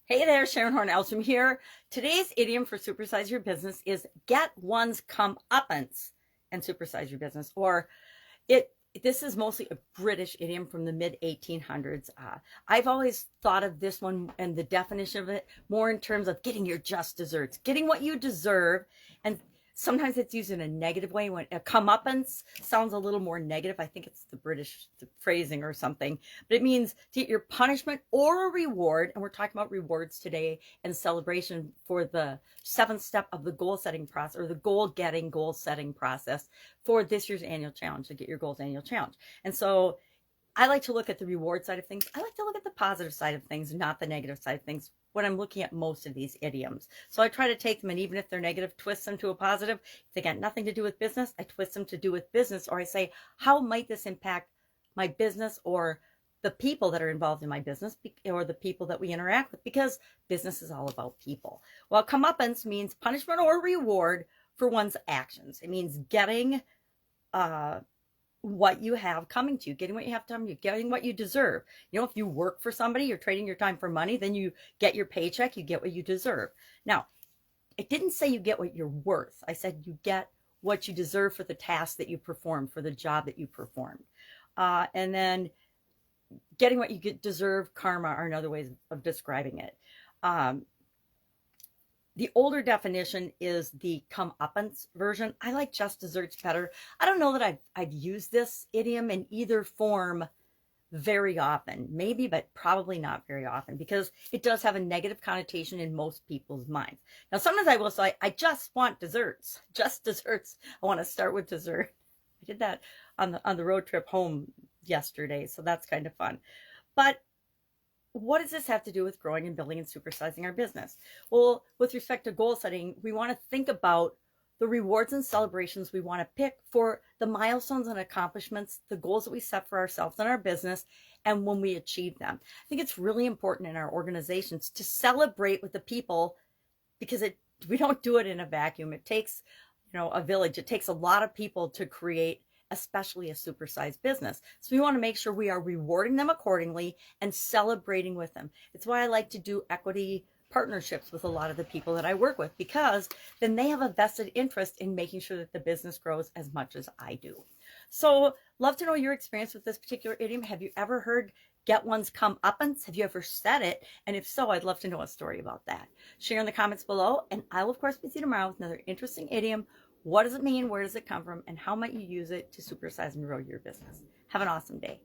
Hey there, Sharon Horne-Ellstrom here. Today's idiom for supersize your business is get one's comeuppance and supersize your business. Or it. This is mostly a British idiom from the mid 1800s. I've always thought of this one and the definition of it more in terms of getting your just desserts, getting what you deserve, and sometimes it's used in a negative way. When a comeuppance sounds a little more negative, I think it's the British phrasing or something, but it means to get your punishment or a reward. And we're talking about rewards today and celebration for the seventh step of the goal setting process, or the goal setting process for this year's annual challenge, to get your goals annual challenge. And so I like to look at the reward side of things. I like to look at the positive side of things, not the negative side of things, when I'm looking at most of these idioms. So I try to take them, and even if they're negative, twist them to a positive. If they got nothing to do with business, I twist them to do with business, or I say, how might this impact my business or the people that are involved in my business, or the people that we interact with, because business is all about people. Well, comeuppance means punishment or reward for one's actions. It means getting what you have coming to you, getting what you have coming to you, getting what you deserve. You know, if you work for somebody, you're trading your time for money, then you get your paycheck, you get what you deserve. Now, it didn't say you get what you're worth. I said you get what you deserve for the task that you performed, for the job that you performed. And then getting what you deserve, karma, are another ways of describing it. The older definition is the comeuppance version. I like just desserts better. I don't know that I've used this idiom in either form very often. Maybe, but probably not very often, because it does have a negative connotation in most people's minds. Now, sometimes I will say, I just want desserts. Just desserts. I want to start with dessert. I did that on the road trip home yesterday, so that's kind of fun. But what does this have to do with growing and building and supersizing our business? Well, with respect to goal setting, we want to think about the rewards and celebrations we want to pick for the milestones and accomplishments, the goals that we set for ourselves and our business, and when we achieve them. I think it's really important in our organizations to celebrate with the people, because we don't do it in a vacuum. It takes, a village. It takes a lot of people to create, especially a supersized business. So we want to make sure we are rewarding them accordingly and celebrating with them. It's why I like to do equity partnerships with a lot of the people that I work with, because then they have a vested interest in making sure that the business grows as much as I do. So love to know your experience with this particular idiom. Have you ever heard get one's comeuppance? Have you ever said it? And if so, I'd love to know a story about that. Share in the comments below, and I will of course be see you tomorrow with another interesting idiom. What does it mean? Where does it come from? And how might you use it to supersize and grow your business? Have an awesome day.